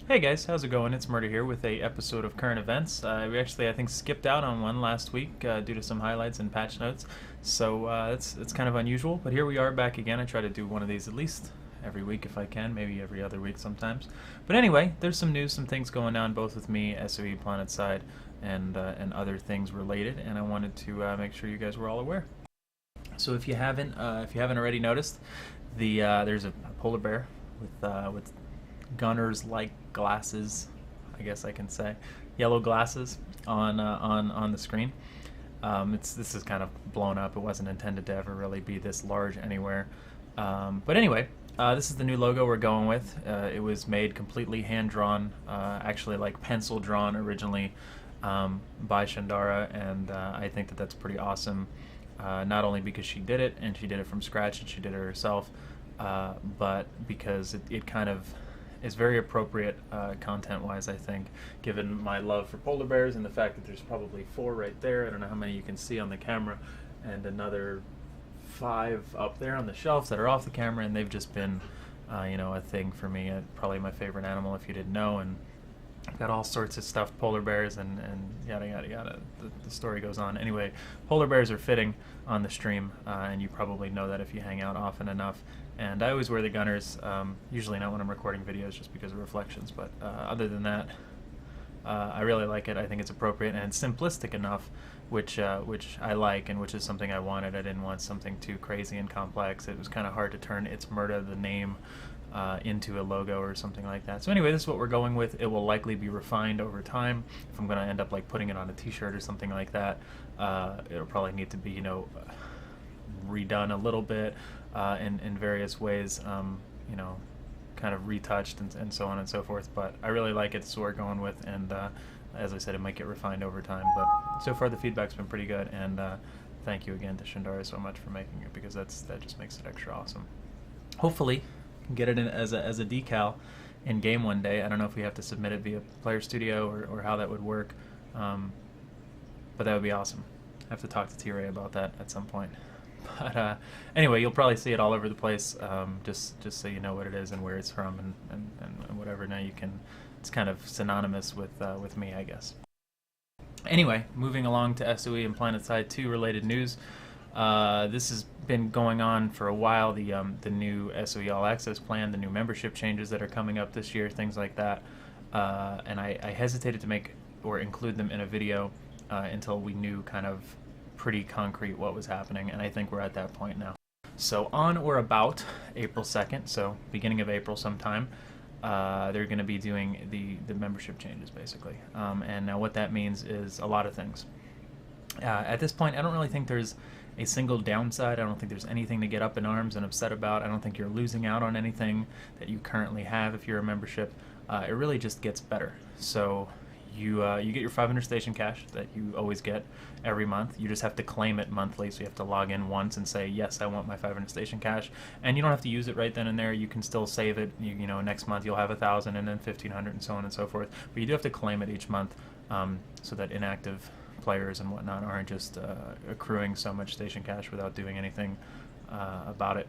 Hey guys, how's it going? It's Murder here with a episode of Current Events. We actually, I think, skipped out on one last week due to some highlights and patch notes, so it's kind of unusual. But here we are back again. I try to do one of these at least every week if I can, maybe every other week sometimes. But anyway, there's some news, some things going on both with me, SOE, PlanetSide, and other things related, and I wanted to make sure you guys were all aware. So if you haven't already noticed, there's a polar bear with gunners like glasses, I guess I can say, yellow glasses on the screen. This is kind of blown up. It wasn't intended to ever really be this large anywhere. But anyway, this is the new logo we're going with. It was made completely hand drawn, actually like pencil drawn originally by ShunDara, and I think that that's pretty awesome. Not only because she did it and she did it from scratch and she did it herself, but because it kind of is very appropriate content-wise, I think, given my love for polar bears and the fact that there's probably 4 right there. I don't know how many you can see on the camera, and another 5 up there on the shelves that are off the camera, and they've just been, a thing for me. Probably my favorite animal, if you didn't know, and I've got all sorts of stuffed polar bears and yada yada yada. The story goes on. Anyway, polar bears are fitting on the stream, and you probably know that if you hang out often enough. And I always wear the gunners, usually not when I'm recording videos just because of reflections, but other than that, I really like it. I think it's appropriate and it's simplistic enough, which I like, and which is something I wanted. I didn't want something too crazy and complex. It was kind of hard to turn ItZMuRdA, the name, into a logo or something like that. So anyway, this is what we're going with. It will likely be refined over time. If I'm going to end up like putting it on a t-shirt or something like that, it'll probably need to be, redone a little bit in various ways, kind of retouched and so on and so forth. But I really like it, so we're going with, and as I said, it might get refined over time. But so far the feedback's been pretty good, and thank you again to ShunDara so much for making it, because that just makes it extra awesome. Hopefully get it in as a decal in game one day. I don't know if we have to submit it via Player Studio or how that would work, but that would be awesome. I have to talk to T-Ray about that at some point. But anyway, you'll probably see it all over the place, just so you know what it is and where it's from and whatever. Now you can, it's kind of synonymous with me, I guess. Anyway, moving along to SOE and PlanetSide 2 related news. This has been going on for a while. The new SOE All Access plan, the new membership changes that are coming up this year, things like that. And I hesitated to make or include them in a video until we knew kind of pretty concrete what was happening, and I think we're at that point now. So on or about April 2nd, so beginning of April sometime, they're going to be doing the membership changes, basically. And now what that means is a lot of things. At this point, I don't really think there's a single downside. I don't think there's anything to get up in arms and upset about. I don't think you're losing out on anything that you currently have if you're a membership. It really just gets better. So you get your 500 station cash that you always get every month. You just have to claim it monthly, so you have to log in once and say, yes, I want my 500 station cash. And you don't have to use it right then and there. You can still save it. Next month you'll have 1,000 and then 1,500 and so on and so forth. But you do have to claim it each month, so that inactive players and whatnot aren't just accruing so much station cash without doing anything about it.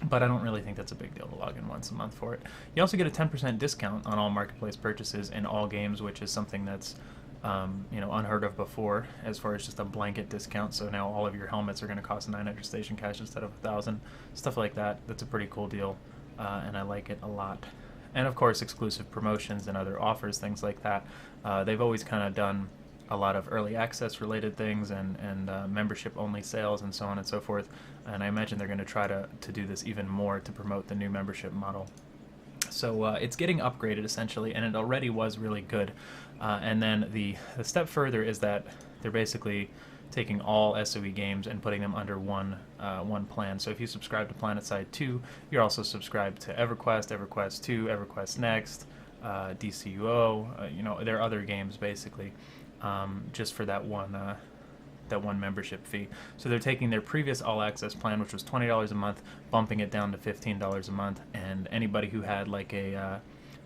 But I don't really think that's a big deal to log in once a month for it. You also get a 10% discount on all marketplace purchases in all games, which is something that's unheard of before, as far as just a blanket discount. So now all of your helmets are going to cost 900 station cash instead of 1,000, stuff like that. That's a pretty cool deal, and I like it a lot. And of course, exclusive promotions and other offers, things like that. They've always kind of done a lot of early access related things and membership only sales and so on and so forth, and I imagine they're going to try to do this even more to promote the new membership model. So it's getting upgraded essentially, and it already was really good. And then the step further is that they're basically taking all SOE games and putting them under one plan. So if you subscribe to PlanetSide 2, you're also subscribed to EverQuest, EverQuest 2, EverQuest Next, DCUO. There are other games basically. Just for that one membership fee. So they're taking their previous all access plan, which was $20 a month, bumping it down to $15 a month, and anybody who had like a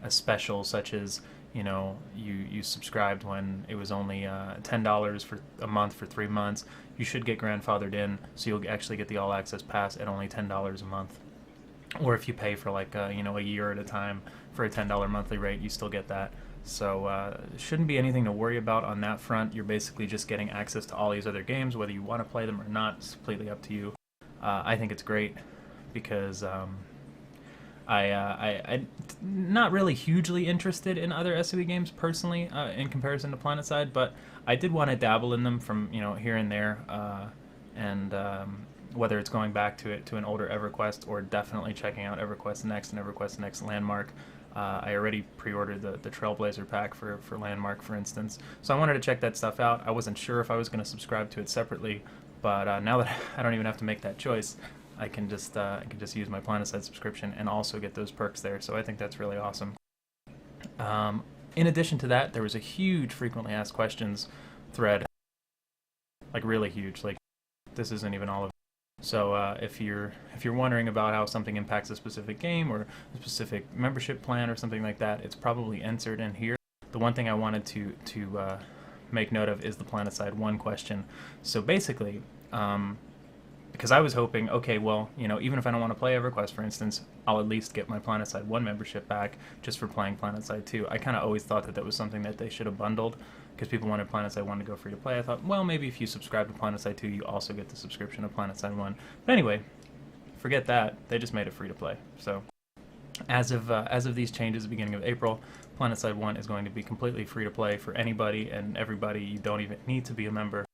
special, such as you subscribed when it was only $10 for a month for 3 months, you should get grandfathered in, so you'll actually get the all access pass at only $10 a month. or if you pay for like a year at a time for a $10 monthly rate, you still get that. So shouldn't be anything to worry about on that front. You're basically just getting access to all these other games, whether you want to play them or not. It's completely up to you. I think it's great because I'm not really hugely interested in other SOE games personally in comparison to PlanetSide, but I did want to dabble in them from here and there, and whether it's going back to an older EverQuest or definitely checking out EverQuest Next and EverQuest Next Landmark. I already pre-ordered the Trailblazer pack for Landmark, for instance, so I wanted to check that stuff out. I wasn't sure if I was going to subscribe to it separately, but now that I don't even have to make that choice, I can just use my PlanetSide subscription and also get those perks there. So I think that's really awesome. In addition to that, there was a huge frequently asked questions thread, like really huge. Like this isn't even all of it. So if you're wondering about how something impacts a specific game or a specific membership plan or something like that, it's probably answered in here. The one thing I wanted to make note of is the PlanetSide 1 question. So basically, because I was hoping, okay, well, even if I don't want to play EverQuest, for instance, I'll at least get my PlanetSide 1 membership back just for playing PlanetSide 2. I kind of always thought that was something that they should have bundled because people wanted PlanetSide 1 to go free to play. I thought, well, maybe if you subscribe to PlanetSide 2, you also get the subscription of PlanetSide 1. But anyway, forget that. They just made it free to play. So as of these changes at the beginning of April, PlanetSide 1 is going to be completely free to play for anybody and everybody. You don't even need to be a member.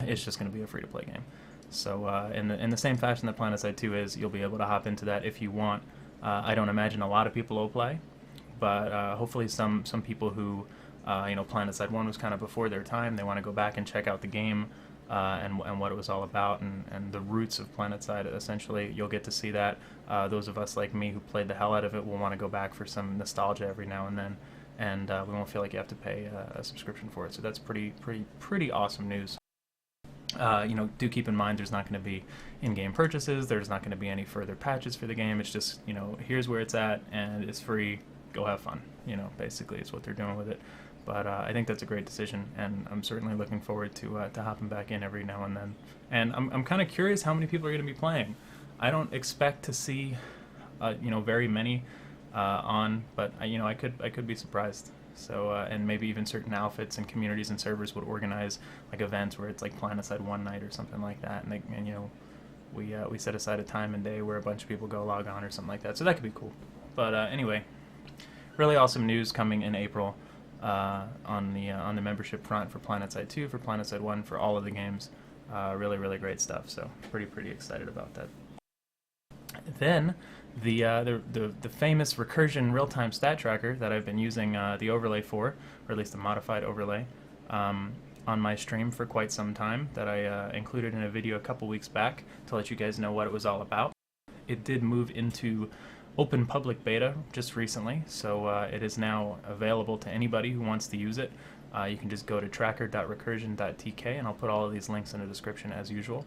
It's just going to be a free to play game. So in the same fashion that PlanetSide 2 is, you'll be able to hop into that if you want. I don't imagine a lot of people will play, but hopefully some people who PlanetSide 1 was kind of before their time. They want to go back and check out the game and what it was all about and the roots of PlanetSide. Essentially, you'll get to see that. Those of us like me who played the hell out of it will want to go back for some nostalgia every now and then, and we won't feel like you have to pay a subscription for it. So that's pretty awesome news. Do keep in mind there's not going to be in-game purchases. There's not going to be any further patches for the game. It's just, here's where it's at, and it's free. Go have fun. Basically, it's what they're doing with it. But I think that's a great decision, and I'm certainly looking forward to hopping back in every now and then. And I'm kind of curious how many people are going to be playing. I don't expect to see, very many on, but I could be surprised. So and maybe even certain outfits and communities and servers would organize like events where it's like PlanetSide one night or something like that, and we set aside a time and day where a bunch of people go log on or something like that. So that could be cool. But anyway, really awesome news coming in April on the membership front for PlanetSide 2, for PlanetSide 1, for all of the games. Really great stuff. So pretty excited about that. Then the famous recursion real-time stat tracker that I've been using the overlay for, or at least a modified overlay, on my stream for quite some time, that I included in a video a couple weeks back to let you guys know what it was all about. It did move into open public beta just recently, so it is now available to anybody who wants to use it. You can just go to tracker.recursion.tk, and I'll put all of these links in the description as usual.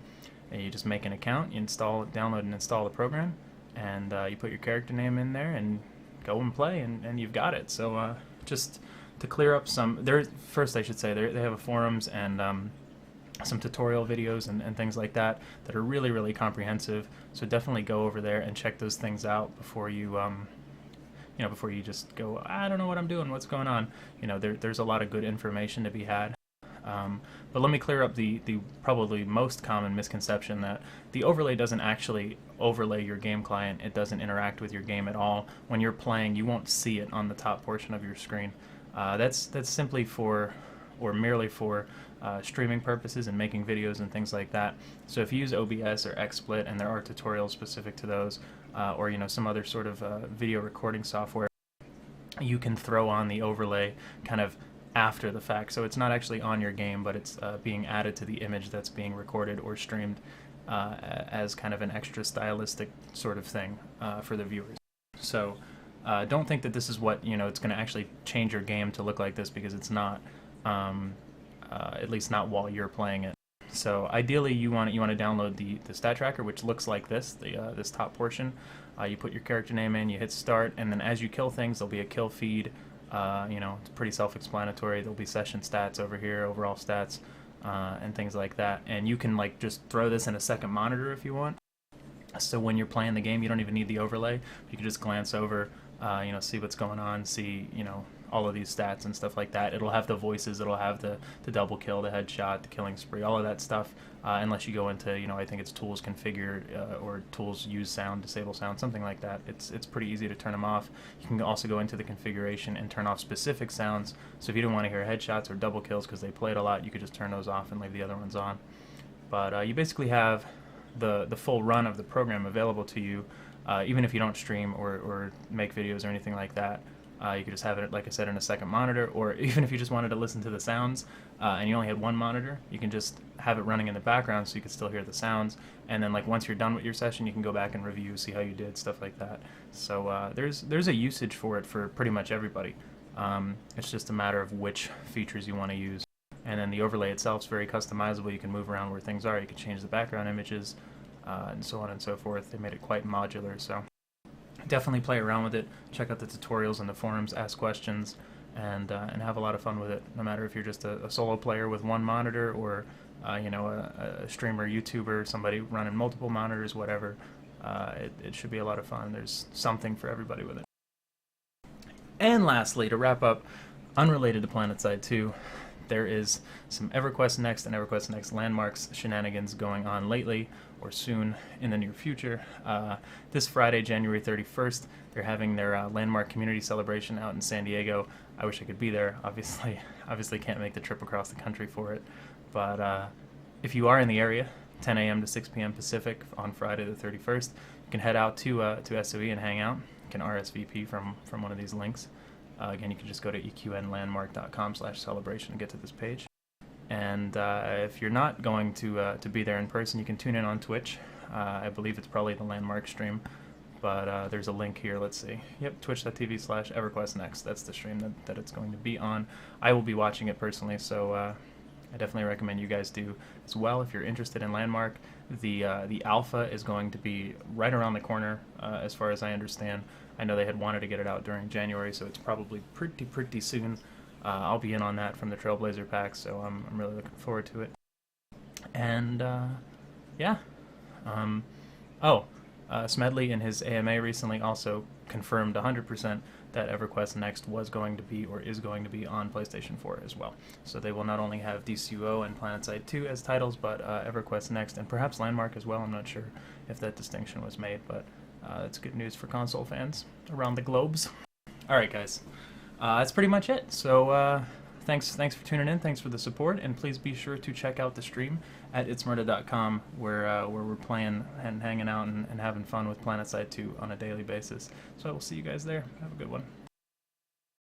And you just make an account, you download and install the program, and you put your character name in there and go and play, and you've got it. So just to clear up first I should say, they have a forums and some tutorial videos and things like that are really comprehensive. So definitely go over there and check those things out before you before you just go, I don't know what I'm doing, what's going on. There's a lot of good information to be had. But let me clear up the probably most common misconception that the overlay doesn't actually overlay your game client. It doesn't interact with your game at all. When you're playing, you won't see it on the top portion of your screen. That's simply merely for streaming purposes and making videos and things like that. So if you use OBS or XSplit, and there are tutorials specific to those, or some other sort of video recording software, you can throw on the overlay kind of after the fact. So it's not actually on your game, but it's being added to the image that's being recorded or streamed as kind of an extra stylistic sort of thing for the viewers. So don't think that this is what it's going to actually change your game to look like this, because it's not. At least not while you're playing it. So ideally, you want to download the stat tracker, which looks like this. This top portion. You put your character name in, you hit start, and then as you kill things, there'll be a kill feed. It's pretty self-explanatory. There'll be session stats over here, overall stats, and things like that. And you can just throw this in a second monitor if you want. So when you're playing the game, you don't even need the overlay. You can just glance over, see what's going on, see, all of these stats and stuff like that. It'll have the voices, it'll have the double kill, the headshot, the killing spree, all of that stuff. Unless you go into, I think it's tools configure or tools use sound, disable sound, something like that. It's pretty easy to turn them off. You can also go into the configuration and turn off specific sounds. So if you don't want to hear headshots or double kills because they played a lot, you could just turn those off and leave the other ones on. But you basically have the full run of the program available to you, even if you don't stream or make videos or anything like that. You could just have it, like I said, in a second monitor, or even if you just wanted to listen to the sounds and you only had one monitor, you can just have it running in the background so you can still hear the sounds. And then, like, once you're done with your session, you can go back and review, see how you did, stuff like that. So there's a usage for it for pretty much everybody. It's just a matter of which features you want to use. And then the overlay itself is very customizable. You can move around where things are. You can change the background images, and so on and so forth. They made it quite modular, so definitely play around with it. Check out the tutorials in the forums, ask questions, and have a lot of fun with it. No matter if you're just a solo player with one monitor, or a streamer, YouTuber, somebody running multiple monitors, whatever. It should be a lot of fun. There's something for everybody with it. And lastly, to wrap up, unrelated to PlanetSide 2, there is some EverQuest Next and EverQuest Next landmarks shenanigans going on lately, or soon in the near future. This Friday, January 31st, they're having their landmark community celebration out in San Diego. I wish I could be there. Obviously can't make the trip across the country for it. But if you are in the area, 10 a.m. to 6 p.m. Pacific on Friday the 31st, you can head out to SOE and hang out. You can RSVP from one of these links. Again, you can just go to EQNlandmark.com/celebration and get to this page. And if you're not going to be there in person, you can tune in on Twitch. I believe it's probably the Landmark stream, but there's a link here. Let's see. Yep, twitch.tv/EverQuestNext. That's the stream that it's going to be on. I will be watching it personally, so I definitely recommend you guys do as well if you're interested in Landmark. The alpha is going to be right around the corner, as far as I understand. I know they had wanted to get it out during January, so it's probably pretty soon. I'll be in on that from the Trailblazer pack, so I'm really looking forward to it. And yeah. Smedley in his AMA recently also confirmed 100% that EverQuest Next was going to be or is going to be on PlayStation 4 as well. So they will not only have DCUO and PlanetSide 2 as titles, but EverQuest Next and perhaps Landmark as well. I'm not sure if that distinction was made, but that's good news for console fans around the globes. Alright guys, that's pretty much it. So thanks for tuning in, thanks for the support, and please be sure to check out the stream at ItZMuRdA.com where we're playing and hanging out and having fun with PlanetSide 2 on a daily basis. So I will see you guys there. Have a good one.